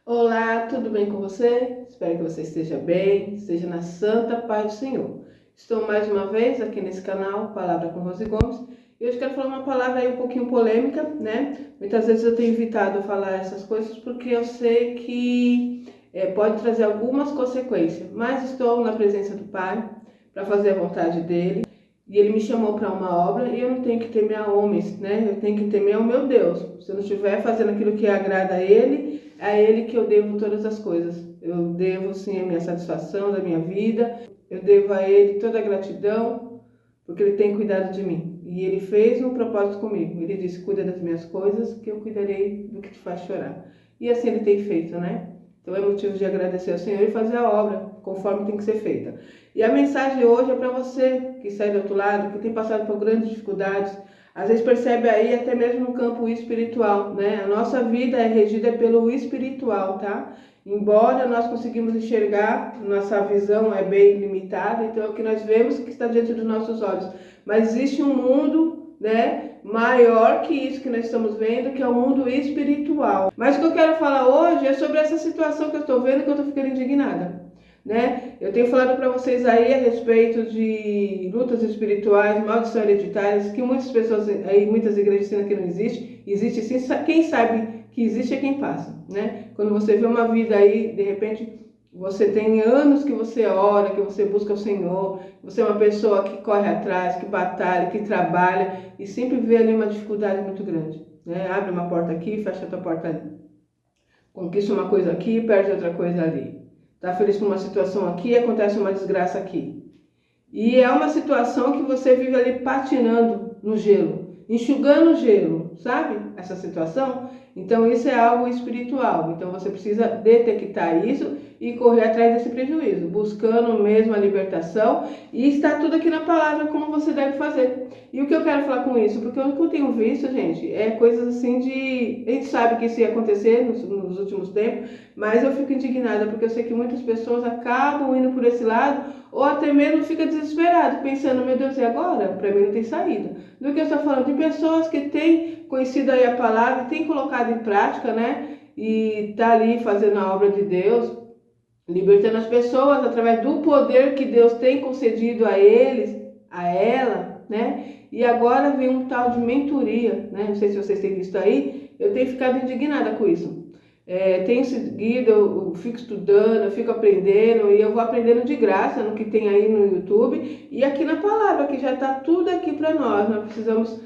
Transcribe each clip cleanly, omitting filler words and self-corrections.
Olá, tudo bem com você? Espero que você esteja bem, esteja na santa paz do Senhor. Estou mais uma vez aqui nesse canal, Palavra com Rose Gomes, e hoje quero falar uma palavra aí um pouquinho polêmica, né? Muitas vezes eu tenho evitado falar essas coisas porque eu sei que pode trazer algumas consequências, mas estou na presença do Pai para fazer a vontade dele. E ele me chamou para uma obra e eu não tenho que temer a homens, né? Eu tenho que temer ao meu Deus. Se eu não estiver fazendo aquilo que agrada a Ele que eu devo todas as coisas. Eu devo sim a minha satisfação da minha vida, eu devo a Ele toda a gratidão, porque Ele tem cuidado de mim. E Ele fez um propósito comigo. Ele disse: cuida das minhas coisas, que eu cuidarei do que te faz chorar. E assim Ele tem feito, né? Então é motivo de agradecer ao Senhor e fazer a obra conforme tem que ser feita. E a mensagem de hoje é para você que sai do outro lado, que tem passado por grandes dificuldades, às vezes percebe aí até mesmo no campo espiritual, né? A nossa vida é regida pelo espiritual, tá? Embora nós conseguimos enxergar, nossa visão é bem limitada, então é o que nós vemos que está diante dos nossos olhos. Mas existe um mundo, né, maior que isso que nós estamos vendo, que é o mundo espiritual. Mas o que eu quero falar hoje é sobre essa situação que eu estou vendo, que eu estou ficando indignada, né? Eu tenho falado para vocês aí a respeito de lutas espirituais, maldições hereditárias, que muitas pessoas aí, muitas igrejas ensinam que não existe. Existe sim, quem sabe que existe é quem passa, né? Quando você vê uma vida aí, de repente você tem anos que você ora, que você busca o Senhor, você é uma pessoa que corre atrás, que batalha, que trabalha e sempre vê ali uma dificuldade muito grande, né? Abre uma porta aqui, fecha outra porta ali. Conquista uma coisa aqui, perde outra coisa ali. Está feliz com uma situação aqui, acontece uma desgraça aqui. E é uma situação que você vive ali patinando no gelo, enxugando o gelo, sabe? Essa situação. Então isso é algo espiritual. Então você precisa detectar isso e correr atrás desse prejuízo, buscando mesmo a libertação. E está tudo aqui na palavra como você deve fazer. E o que eu quero falar com isso? Porque o que eu tenho visto, gente, é coisas assim de... A gente sabe que isso ia acontecer nos últimos tempos, mas eu fico indignada porque eu sei que muitas pessoas acabam indo por esse lado ou até mesmo fica desesperado, pensando: meu Deus, e agora? Para mim não tem saída. Do que eu estou falando de pessoas que têm conhecido aí a palavra, têm colocado em prática, né? E tá ali fazendo a obra de Deus, libertando as pessoas através do poder que Deus tem concedido a eles, a ela, né? E agora vem um tal de mentoria, né? Não sei se vocês têm visto aí, eu tenho ficado indignada com isso. Tenho seguido, eu fico estudando, eu fico aprendendo e eu vou aprendendo de graça no que tem aí no YouTube e aqui na palavra, que já está tudo aqui para nós. Nós precisamos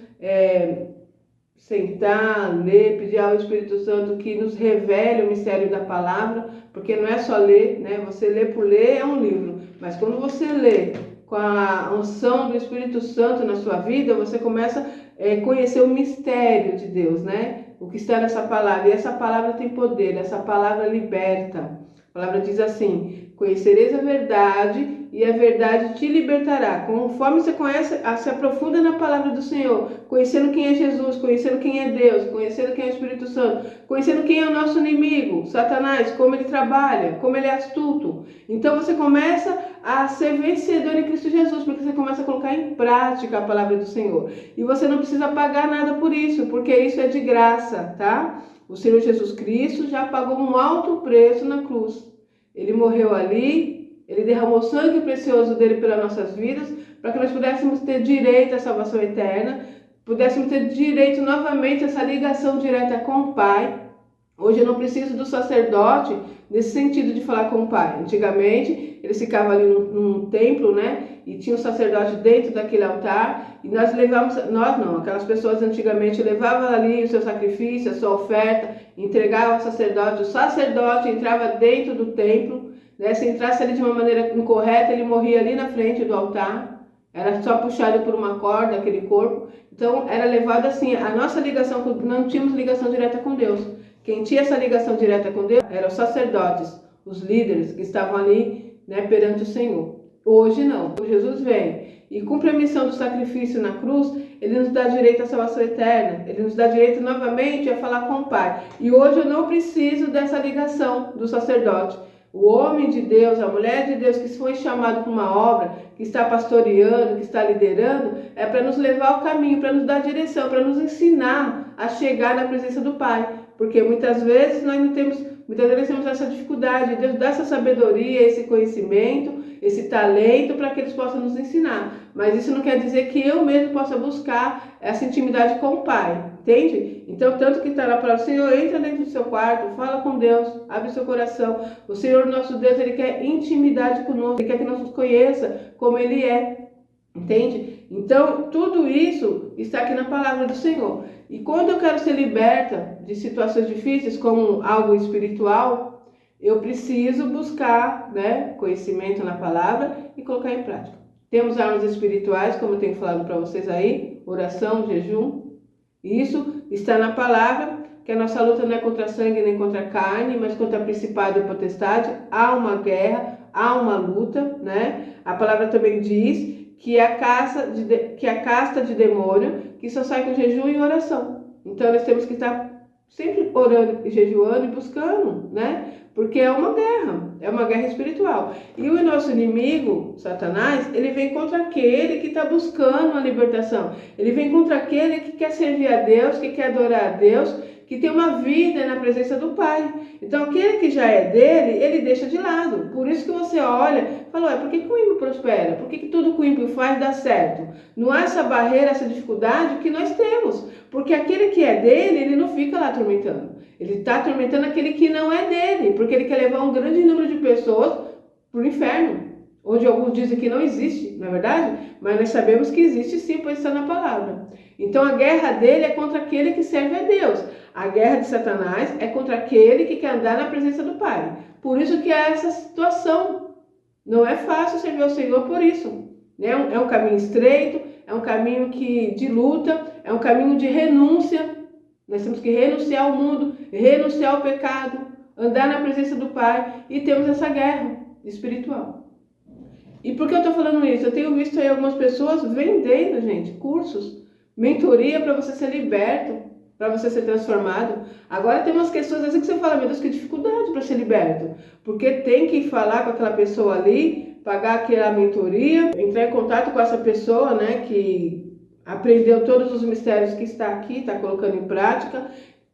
sentar, ler, pedir ao Espírito Santo que nos revele o mistério da palavra, porque não é só ler, né? Você lê por ler é um livro, mas quando você lê com a unção do Espírito Santo na sua vida, você começa a conhecer o mistério de Deus, né? O que está nessa palavra. E essa palavra tem poder, essa palavra liberta. A palavra diz assim: conhecereis a verdade e a verdade te libertará. Conforme você conhece, se aprofunda na palavra do Senhor, conhecendo quem é Jesus, conhecendo quem é Deus, conhecendo quem é o Espírito Santo, conhecendo quem é o nosso inimigo, Satanás, como ele trabalha, como ele é astuto. Então você começa a ser vencedor em Cristo Jesus, porque você começa a colocar em prática a palavra do Senhor. E você não precisa pagar nada por isso, porque isso é de graça, tá? O Senhor Jesus Cristo já pagou um alto preço na cruz. Ele morreu ali, ele derramou o sangue precioso dele pelas nossas vidas, para que nós pudéssemos ter direito à salvação eterna, pudéssemos ter direito novamente a essa ligação direta com o Pai. Hoje eu não preciso do sacerdote nesse sentido de falar com o Pai. Antigamente, eles ficavam ali num templo, né? E tinha o sacerdote dentro daquele altar. E nós levávamos, nós não, aquelas pessoas antigamente levavam ali o seu sacrifício, a sua oferta, entregavam ao sacerdote. O sacerdote entrava dentro do templo, né? Se entrasse ali de uma maneira incorreta, ele morria ali na frente do altar. Era só puxado por uma corda aquele corpo. Então era levado assim, a nossa ligação, não tínhamos ligação direta com Deus. Quem tinha essa ligação direta com Deus eram os sacerdotes, os líderes que estavam ali, né, perante o Senhor. Hoje não. Jesus vem e cumpre a missão do sacrifício na cruz. Ele nos dá direito à salvação eterna. Ele nos dá direito novamente a falar com o Pai. E hoje eu não preciso dessa ligação do sacerdote. O homem de Deus, a mulher de Deus que foi chamado para uma obra, que está pastoreando, que está liderando, é para nos levar ao caminho, para nos dar direção, para nos ensinar a chegar na presença do Pai. Porque muitas vezes nós não temos Muitas vezes temos essa dificuldade. Deus dá essa sabedoria, esse conhecimento, esse talento para que eles possam nos ensinar. Mas isso não quer dizer que eu mesmo possa buscar essa intimidade com o Pai, entende? Então, tanto que está na palavra, Senhor, entra dentro do seu quarto, fala com Deus, abre seu coração. O Senhor, nosso Deus, Ele quer intimidade conosco, Ele quer que nós nos conheça como Ele é, entende? Então, tudo isso está aqui na palavra do Senhor. E quando eu quero ser liberta de situações difíceis, como algo espiritual, eu preciso buscar, né, conhecimento na palavra e colocar em prática. Temos armas espirituais, como eu tenho falado para vocês aí, oração, jejum. Isso está na palavra, que a nossa luta não é contra sangue nem contra carne, mas contra principado e potestade. Há uma guerra, há uma luta, né? A palavra também diz que a casta de demônio, que só sai com jejum e oração. Então nós temos que estar sempre orando e jejuando e buscando, né? Porque é uma guerra espiritual. E o nosso inimigo, Satanás, ele vem contra aquele que está buscando a libertação. Ele vem contra aquele que quer servir a Deus, que quer adorar a Deus, que tem uma vida na presença do Pai. Então aquele que já é dele, ele deixa de lado. Por isso que você olha e fala, por que o ímpio prospera? Por que tudo que o ímpio faz dá certo? Não há essa barreira, essa dificuldade que nós temos. Porque aquele que é dele, ele não fica lá atormentando. Ele está atormentando aquele que não é dele, porque ele quer levar um grande número de pessoas para o inferno, onde alguns dizem que não existe, não é verdade? Mas nós sabemos que existe sim, pois está na palavra. Então a guerra dele é contra aquele que serve a Deus. A guerra de Satanás é contra aquele que quer andar na presença do Pai. Por isso que há essa situação. Não é fácil servir ao Senhor por isso. É um caminho estreito, é um caminho de luta, é um caminho de renúncia. Nós temos que renunciar ao mundo, renunciar ao pecado, andar na presença do Pai, e temos essa guerra espiritual. E por que eu estou falando isso? Eu tenho visto aí algumas pessoas vendendo, gente, cursos, mentoria para você ser liberto, para você ser transformado. Agora tem umas questões assim que você fala, meu Deus, que dificuldade para ser liberto. Porque tem que falar com aquela pessoa ali, pagar aquela mentoria, entrar em contato com essa pessoa, né, que aprendeu todos os mistérios que está aqui, está colocando em prática.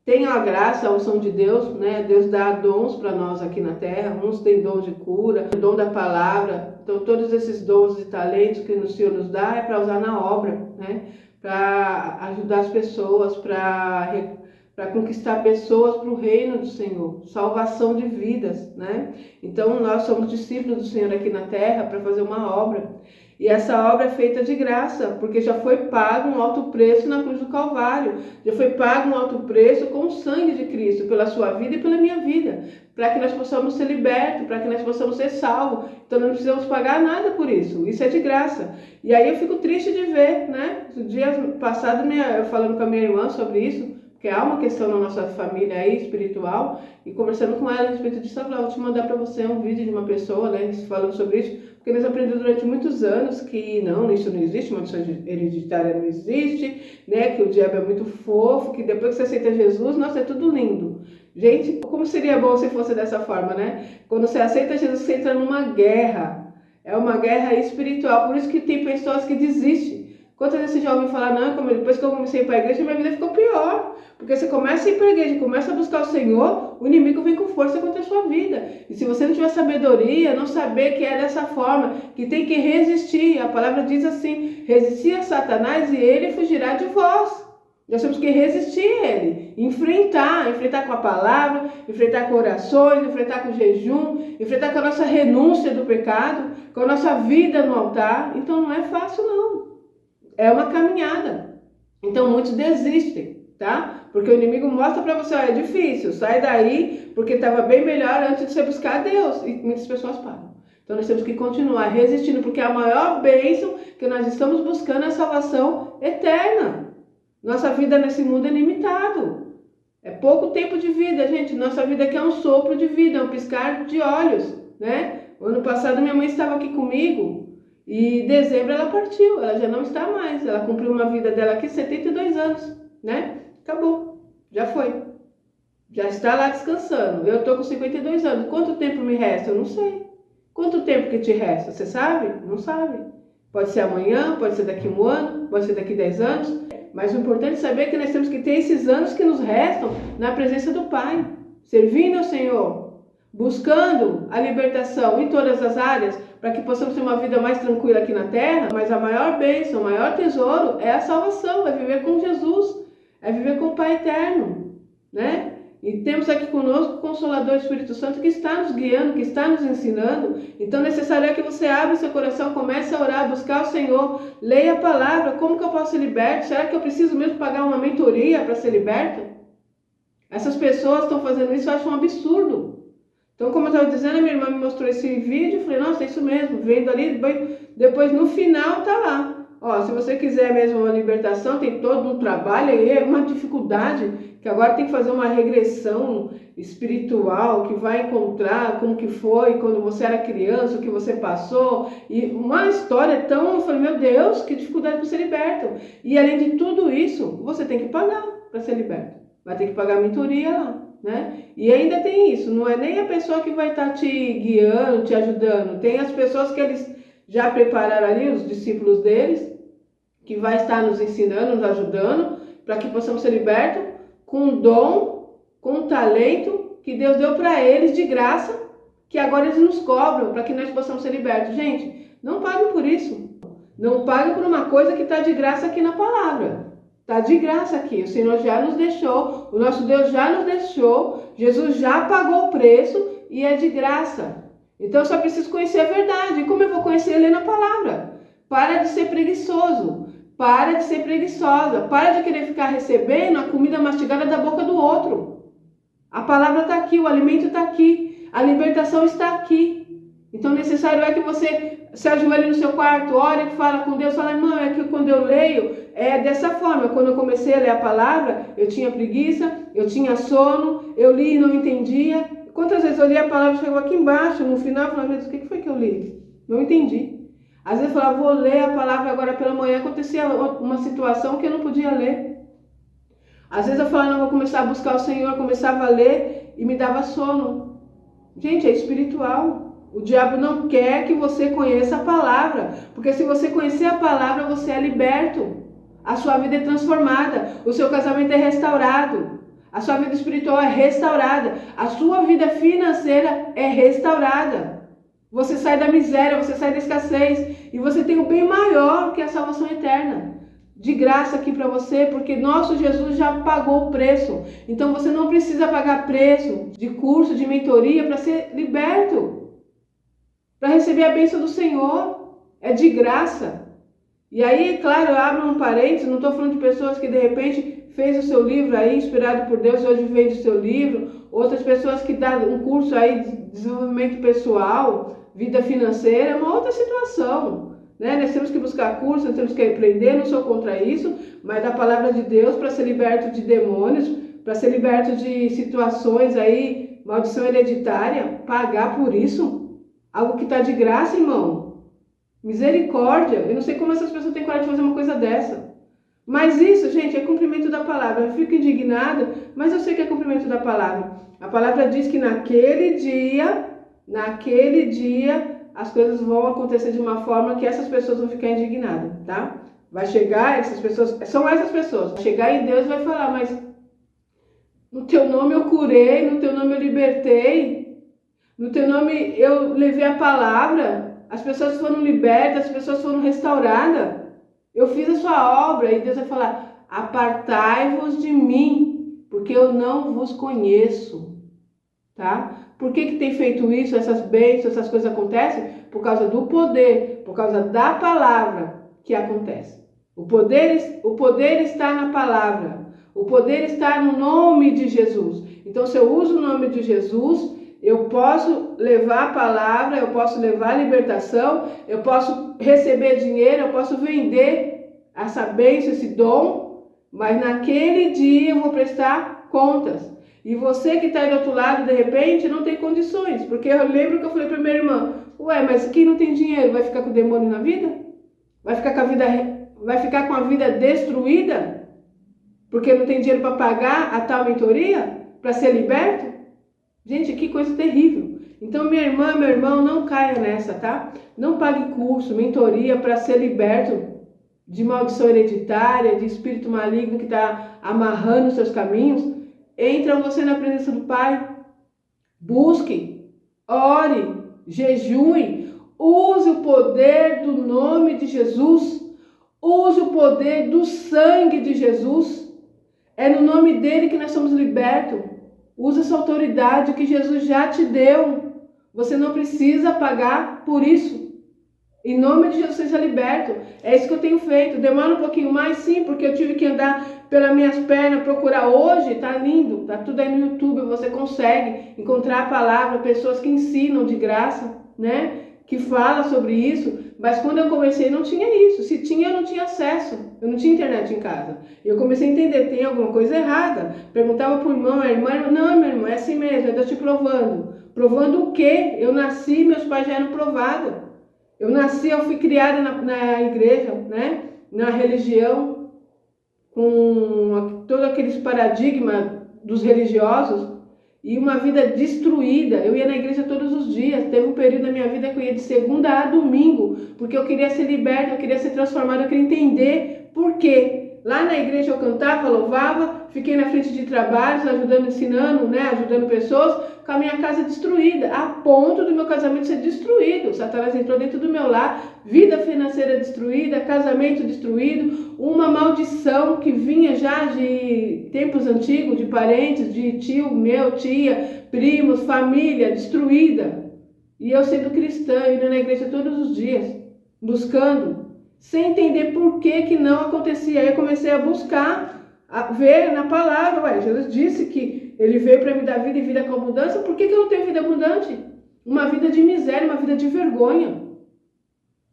Tem a graça, a unção de Deus, né? Deus dá dons para nós aqui na terra. Uns têm dom de cura, dom da palavra. Então todos esses dons e talentos que o Senhor nos dá é para usar na obra, né? Para ajudar as pessoas, para conquistar pessoas para o reino do Senhor, salvação de vidas, né? Então nós somos discípulos do Senhor aqui na terra para fazer uma obra. E essa obra é feita de graça, porque já foi pago um alto preço na cruz do Calvário. Já foi pago um alto preço com o sangue de Cristo, pela sua vida e pela minha vida, para que nós possamos ser libertos, para que nós possamos ser salvos. Então não precisamos pagar nada por isso, isso é de graça. E aí eu fico triste de ver, né? No dia passado, eu falando com a minha irmã sobre isso, porque há uma questão na nossa família aí, espiritual, e conversando com ela a respeito disso, ela falou, vou te mandar para você um vídeo de uma pessoa, né, falando sobre isso, porque nós aprendemos durante muitos anos que não, isso não existe, maldição hereditária não existe, né, que o diabo é muito fofo, que depois que você aceita Jesus, nossa, é tudo lindo. Gente, como seria bom se fosse dessa forma, né? Quando você aceita Jesus, você entra numa guerra, é uma guerra espiritual, por isso que tem pessoas que desistem. Quantas vezes você já ouviu falar, não, como depois que eu comecei a ir para a igreja, minha vida ficou pior. Porque você começa a ir para a igreja, começa a buscar o Senhor, o inimigo vem com força contra a sua vida. E se você não tiver sabedoria, não saber que é dessa forma, que tem que resistir, a palavra diz assim, resistir a Satanás e ele fugirá de vós. Nós temos que resistir a ele, enfrentar com a palavra, enfrentar com orações, enfrentar com jejum, enfrentar com a nossa renúncia do pecado, com a nossa vida no altar. Então não é fácil não. É uma caminhada. Então muitos desistem, tá? Porque o inimigo mostra para você, é difícil, sai daí, porque estava bem melhor antes de você buscar a Deus. E muitas pessoas param. Então nós temos que continuar resistindo, porque a maior bênção que nós estamos buscando é a salvação eterna. Nossa vida nesse mundo é limitado. É pouco tempo de vida, gente. Nossa vida aqui é um sopro de vida, é um piscar de olhos, né? O ano passado minha mãe estava aqui comigo. E em dezembro ela partiu, ela já não está mais, ela cumpriu uma vida dela aqui 72 anos, né? Acabou, já foi, já está lá descansando. Eu estou com 52 anos, quanto tempo me resta? Eu não sei. Quanto tempo que te resta? Você sabe? Não sabe. Pode ser amanhã, pode ser daqui um ano, pode ser daqui 10 anos, mas o importante é saber que nós temos que ter esses anos que nos restam na presença do Pai. servindo ao Senhor, buscando a libertação em todas as áreas, para que possamos ter uma vida mais tranquila aqui na terra. Mas a maior bênção, o maior tesouro é a salvação, é viver com Jesus, é viver com o Pai eterno, né? E temos aqui conosco o Consolador Espírito Santo que está nos guiando, que está nos ensinando. Então, necessário é que você abra seu coração, comece a orar, buscar o Senhor, leia a palavra. Como que eu posso ser liberto? Será que eu preciso mesmo pagar uma mentoria para ser liberto? Essas pessoas estão fazendo isso, eu acho um absurdo. Então, como eu estava dizendo, a minha irmã me mostrou esse vídeo, eu falei, nossa, é isso mesmo, vendo ali, depois no final tá lá. Ó, se você quiser mesmo uma libertação, tem todo um trabalho aí, é uma dificuldade, que agora tem que fazer uma regressão espiritual, que vai encontrar como que foi quando você era criança, o que você passou, e uma história tão, eu falei, meu Deus, que dificuldade para ser liberto. E além de tudo isso, você tem que pagar para ser liberto. Vai ter que pagar a mentoria lá, né? E ainda tem isso, não é nem a pessoa que vai estar te guiando, te ajudando, tem as pessoas que eles já prepararam ali, os discípulos deles, que vai estar nos ensinando, nos ajudando, para que possamos ser libertos com um dom, com um talento que Deus deu para eles de graça, que agora eles nos cobram, para que nós possamos ser libertos. Gente, não pague por isso. Não pague por uma coisa que está de graça aqui na palavra. Está de graça aqui. O Senhor já nos deixou, o nosso Deus já nos deixou, Jesus já pagou o preço e é de graça. Então eu só preciso conhecer a verdade. E como eu vou conhecer? Lendo a palavra. Para de ser preguiçoso. Para de ser preguiçosa. Para de querer ficar recebendo a comida mastigada da boca do outro. A palavra está aqui, o alimento está aqui, a libertação está aqui. Então necessário é que você se ajoelhe no seu quarto, ore, fala com Deus, fala, não, é que quando eu leio, é dessa forma. Quando eu comecei a ler a palavra, eu tinha preguiça, eu tinha sono, eu li e não entendia. Quantas vezes eu li a palavra, chegou aqui embaixo, no final, eu falava, meu Deus, o que foi que eu li? Não entendi. Às vezes eu falava, vou ler a palavra agora pela manhã, acontecia uma situação que eu não podia ler. Às vezes eu falava, não, vou começar a buscar o Senhor, começava a ler e me dava sono. Gente, é espiritual. O diabo não quer que você conheça a palavra, porque se você conhecer a palavra, você é liberto. A sua vida é transformada, o seu casamento é restaurado, a sua vida espiritual é restaurada, a sua vida financeira é restaurada. Você sai da miséria, você sai da escassez e você tem um bem maior que a salvação eterna. De graça aqui para você, porque nosso Jesus já pagou o preço. Então você não precisa pagar preço de curso, de mentoria para ser liberto, para receber a bênção do Senhor. É de graça. E aí, claro, eu abro um parênteses, não estou falando de pessoas que de repente fez o seu livro aí, inspirado por Deus, hoje vende o seu livro. Outras pessoas que dão um curso aí de desenvolvimento pessoal, vida financeira, é uma outra situação. Né? Nós temos que buscar curso, nós temos que aprender, não sou contra isso, mas da palavra de Deus para ser liberto de demônios, para ser liberto de situações aí, maldição hereditária, pagar por isso, algo que está de graça, irmão. Misericórdia, eu não sei como essas pessoas têm coragem de fazer uma coisa dessa. Mas isso, gente, é cumprimento da palavra. Eu fico indignada, mas eu sei que é cumprimento da palavra. A palavra diz que naquele dia, as coisas vão acontecer de uma forma que essas pessoas vão ficar indignadas, tá? Vai chegar, essas pessoas, são essas pessoas, vai chegar em Deus e vai falar, mas no teu nome eu curei, no teu nome eu libertei, no teu nome eu levei a palavra, as pessoas foram libertas, as pessoas foram restauradas, eu fiz a sua obra, e Deus vai falar, apartai-vos de mim, porque eu não vos conheço, tá? Por que tem feito isso, essas bênçãos, essas coisas acontecem? Por causa do poder, por causa da palavra que acontece. O poder está na palavra, o poder está no nome de Jesus. Então, se eu uso o nome de Jesus, eu posso levar a palavra, eu posso levar a libertação, eu posso receber dinheiro, eu posso vender essa bênção, esse dom, mas naquele dia eu vou prestar contas. E você que está aí do outro lado, de repente, não tem condições. Porque eu lembro que eu falei para minha irmã, ué, mas quem não tem dinheiro vai ficar com o demônio na vida? Vai ficar com a vida destruída? Porque não tem dinheiro para pagar a tal mentoria? Para ser liberto? Gente, que coisa terrível. Então, minha irmã, meu irmão, não caia nessa, tá? Não pague curso, mentoria para ser liberto de maldição hereditária, de espírito maligno que está amarrando os seus caminhos. Entra você na presença do Pai, Busque, ore, jejue, use o poder do nome de Jesus, use o poder do sangue de Jesus. É no nome dele que nós somos libertos. Use essa autoridade que Jesus já te deu. Você não precisa pagar por isso. Em nome de Jesus, seja liberto. É isso que eu tenho feito. Demora um pouquinho mais, sim, porque eu tive que andar pelas minhas pernas, procurar. Hoje tá lindo, tá tudo aí no YouTube. Você consegue encontrar a palavra, pessoas que ensinam de graça, né? Que falam sobre isso. Mas quando eu comecei não tinha isso. Se tinha, eu não tinha acesso. Eu não tinha internet em casa. E eu comecei a entender, tem alguma coisa errada. Perguntava pro irmão, a irmã, não, meu irmão, é assim mesmo, eu tô te provando. Provando o quê? Eu nasci, meus pais já eram provados. Eu nasci, eu fui criada na igreja, né? Na religião, com todos aqueles paradigmas dos religiosos, e uma vida destruída. Eu ia na igreja todos os dias. Teve um período da minha vida que eu ia de segunda a domingo, porque eu queria ser liberta, eu queria ser transformada, eu queria entender por quê. Lá na igreja eu cantava, louvava, fiquei na frente de trabalhos, ajudando, ensinando, né? Ajudando pessoas, com a minha casa destruída, a ponto do meu casamento ser destruído. Satanás entrou dentro do meu lar, vida financeira destruída, casamento destruído, uma maldição que vinha já de tempos antigos, de parentes, de tio meu, tia, primos, família destruída. E eu sendo cristã, indo na igreja todos os dias, buscando, sem entender por que não acontecia. Aí eu comecei a buscar, a ver na palavra. Ué, Jesus disse que ele veio para me dar vida e vida com abundância. Por que eu não tenho vida abundante? Uma vida de miséria, uma vida de vergonha.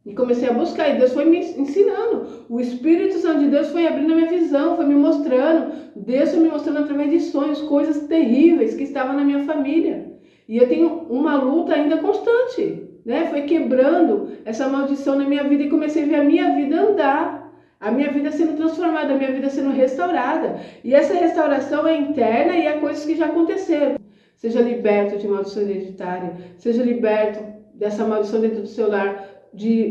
E comecei a buscar, e Deus foi me ensinando. O Espírito Santo de Deus foi abrindo a minha visão, foi me mostrando. Deus foi me mostrando através de sonhos, coisas terríveis que estavam na minha família. E eu tenho uma luta ainda constante, né? Foi quebrando essa maldição na minha vida e comecei a ver a minha vida andar. A minha vida sendo transformada, a minha vida sendo restaurada. E essa restauração é interna e há coisas que já aconteceram. Seja liberto de maldição hereditária, seja liberto dessa maldição dentro do seu lar,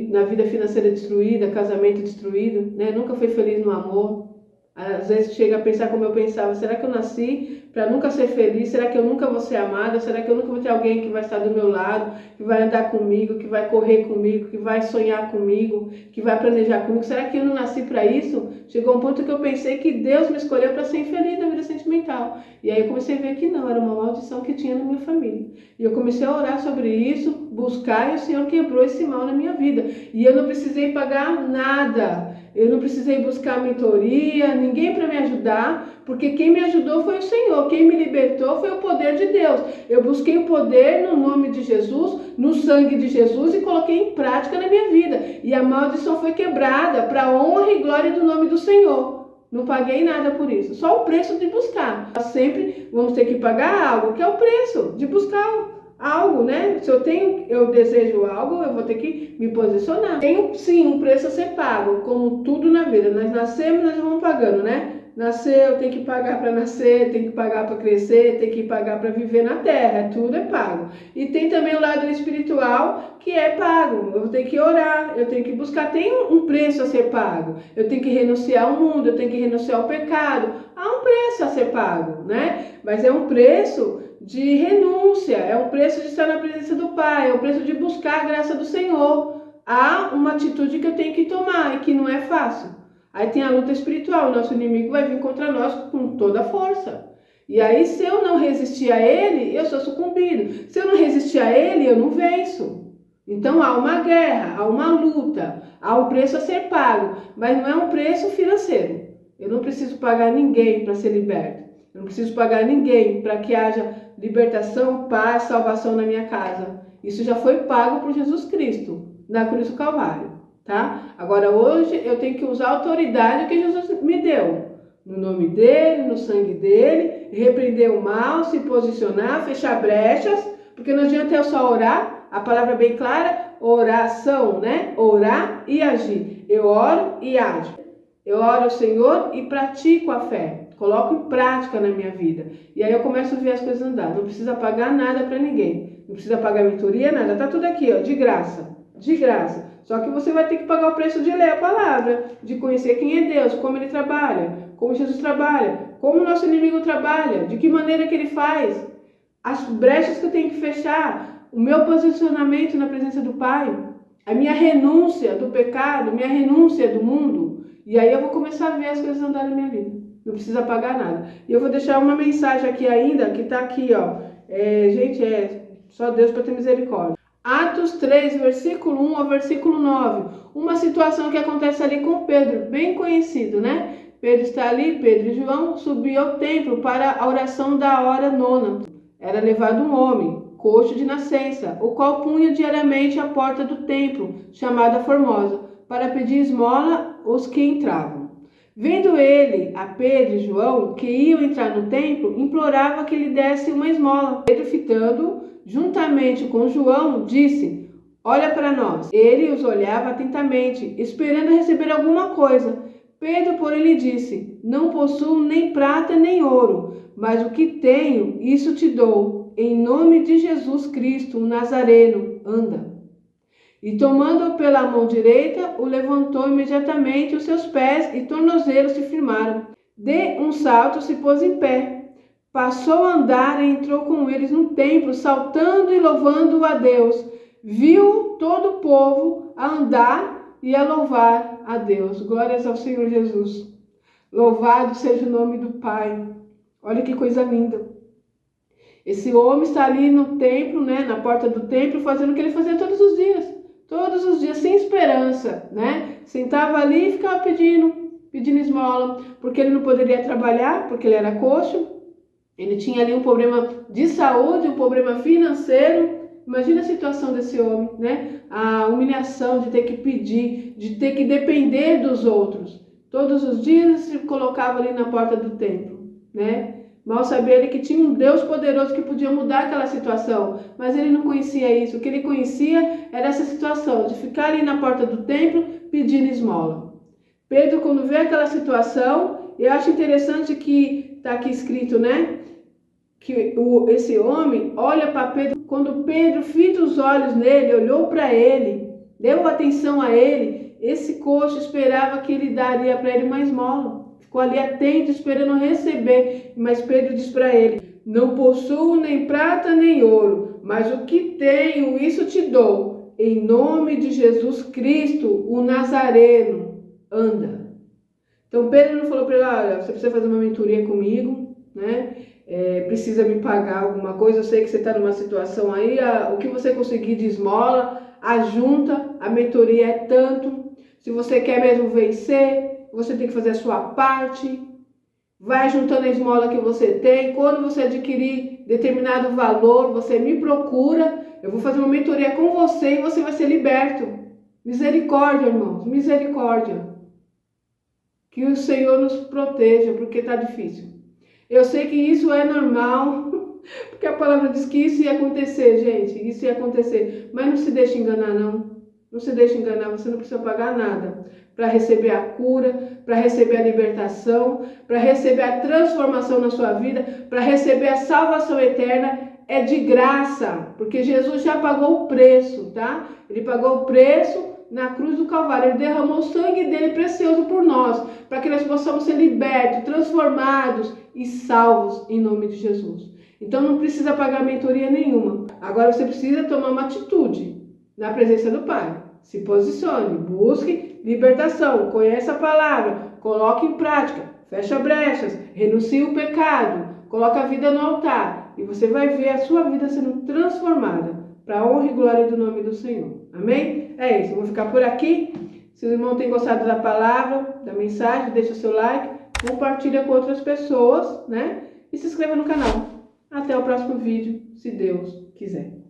na vida financeira destruída, casamento destruído, né? Nunca foi feliz no amor. Às vezes chega a pensar como eu pensava, será que eu nasci para nunca ser feliz? Será que eu nunca vou ser amada? Será que eu nunca vou ter alguém que vai estar do meu lado, que vai andar comigo, que vai correr comigo, que vai sonhar comigo, que vai planejar comigo? Será que eu não nasci para isso? Chegou um ponto que eu pensei que Deus me escolheu para ser infeliz na vida sentimental. E aí eu comecei a ver que não, era uma maldição que tinha na minha família. E eu comecei a orar sobre isso, buscar, e o Senhor quebrou esse mal na minha vida. E eu não precisei pagar nada. Eu não precisei buscar mentoria, ninguém para me ajudar, porque quem me ajudou foi o Senhor, quem me libertou foi o poder de Deus. Eu busquei o poder no nome de Jesus, no sangue de Jesus e coloquei em prática na minha vida. E a maldição foi quebrada para a honra e glória do nome do Senhor. Não paguei nada por isso, só o preço de buscar. Nós sempre vamos ter que pagar algo, que é o preço de buscar algo, né? Se eu desejo algo, eu vou ter que me posicionar. Tem sim um preço a ser pago, como tudo na vida. Nós nascemos, nós vamos pagando, né? Nasceu, tem que pagar para nascer, tem que pagar para crescer, tem que pagar para viver na terra. Tudo é pago. E tem também o lado espiritual que é pago. Eu tenho que orar, eu tenho que buscar. Tem um preço a ser pago. Eu tenho que renunciar ao mundo, eu tenho que renunciar ao pecado. Há um preço a ser pago, né? Mas é um preço de renúncia, é um preço de estar na presença do Pai, é um preço de buscar a graça do Senhor. Há uma atitude que eu tenho que tomar e que não é fácil. Aí tem a luta espiritual, o nosso inimigo vai vir contra nós com toda a força. E aí se eu não resistir a ele, eu sou sucumbido. Se eu não resistir a ele, eu não venço. Então há uma guerra, há uma luta, há um preço a ser pago, mas não é um preço financeiro. Eu não preciso pagar ninguém para ser liberto. Eu não preciso pagar ninguém para que haja libertação, paz, salvação na minha casa. Isso já foi pago por Jesus Cristo, na cruz do Calvário, tá? Agora hoje eu tenho que usar a autoridade que Jesus me deu. No nome dele, no sangue dele, repreender o mal, se posicionar, fechar brechas, porque não adianta eu só orar, a palavra é bem clara, oração, né? Orar e agir. Eu oro e ajo. Eu oro ao Senhor e pratico a fé. Coloco em prática na minha vida. E aí eu começo a ver as coisas andar. Não precisa pagar nada para ninguém. Não precisa pagar mentoria, nada. Tá tudo aqui, ó, de graça. De graça. Só que você vai ter que pagar o preço de ler a palavra, de conhecer quem é Deus, como ele trabalha, como Jesus trabalha, como o nosso inimigo trabalha, de que maneira que ele faz. as brechas que eu tenho que fechar, o meu posicionamento na presença do Pai, a minha renúncia do pecado, minha renúncia do mundo. E aí eu vou começar a ver as coisas andarem na minha vida. Não precisa pagar nada. E eu vou deixar uma mensagem aqui ainda, que está aqui, ó. Gente, só Deus para ter misericórdia. Atos 3, versículo 1 ao versículo 9. Uma situação que acontece ali com Pedro, bem conhecido, né? Pedro está ali, Pedro e João subiam ao templo para a oração da hora nona. Era levado um homem, coxo de nascença, o qual punha diariamente à porta do templo, chamada Formosa, para pedir esmola aos que entravam. Vendo ele a Pedro e João, que iam entrar no templo, implorava que lhe desse uma esmola. Pedro, fitando juntamente com João, disse: olha para nós. Ele os olhava atentamente, esperando receber alguma coisa. Pedro, porém, lhe disse: não possuo nem prata nem ouro, mas o que tenho, isso te dou. Em nome de Jesus Cristo, o Nazareno, anda. E tomando-o pela mão direita, o levantou imediatamente, os seus pés e tornozelos se firmaram. De um salto se pôs em pé. Passou a andar e entrou com eles no templo, saltando e louvando a Deus. Viu todo o povo a andar e a louvar a Deus. Glórias ao Senhor Jesus. Louvado seja o nome do Pai. Olha que coisa linda. Esse homem está ali no templo, né, na porta do templo, fazendo o que ele fazia todos os dias, sem esperança, né? Sentava ali e ficava pedindo esmola, porque ele não poderia trabalhar, porque ele era coxo, ele tinha ali um problema de saúde, um problema financeiro. Imagina a situação desse homem, né? A humilhação de ter que pedir, de ter que depender dos outros. Todos os dias se colocava ali na porta do templo, né? Mal sabia ele que tinha um Deus poderoso que podia mudar aquela situação, mas ele não conhecia isso. O que ele conhecia era essa situação de ficar ali na porta do templo pedindo esmola. Pedro, quando vê aquela situação, eu acho interessante que está aqui escrito, né? Que esse homem olha para Pedro. Quando Pedro fita os olhos nele, olhou para ele, deu atenção a ele, esse coxo esperava que ele daria para ele uma esmola. Ficou ali atento, esperando receber. Mas Pedro diz para ele: não possuo nem prata nem ouro, mas o que tenho, isso te dou. Em nome de Jesus Cristo, o Nazareno, anda. Então Pedro não falou para ele: olha, você precisa fazer uma mentoria comigo, né? Precisa me pagar alguma coisa, eu sei que você está numa situação aí, o que você conseguir de esmola, ajunta, a mentoria é tanto. Se você quer mesmo vencer, você tem que fazer a sua parte, vai juntando a esmola que você tem. Quando você adquirir determinado valor, você me procura, eu vou fazer uma mentoria com você e você vai ser liberto. Misericórdia, irmãos, misericórdia. Que o Senhor nos proteja, porque está difícil. Eu sei que isso é normal, porque a palavra diz que isso ia acontecer, gente, isso ia acontecer. Mas não se deixe enganar, não. Não se deixe enganar, você não precisa pagar nada para receber a cura, para receber a libertação, para receber a transformação na sua vida, para receber a salvação eterna. É de graça, porque Jesus já pagou o preço, tá? Ele pagou o preço na cruz do Calvário. Ele derramou o sangue dele precioso por nós, para que nós possamos ser libertos, transformados e salvos em nome de Jesus. Então não precisa pagar mentoria nenhuma. Agora você precisa tomar uma atitude na presença do Pai. Se posicione, busque libertação, conheça a palavra, coloque em prática, fecha brechas, renuncie o pecado, coloque a vida no altar e você vai ver a sua vida sendo transformada para a honra e glória do nome do Senhor. Amém? É isso, eu vou ficar por aqui. Se o irmão tem gostado da palavra, da mensagem, deixa o seu like, compartilha com outras pessoas, né? E se inscreva no canal. Até o próximo vídeo, se Deus quiser.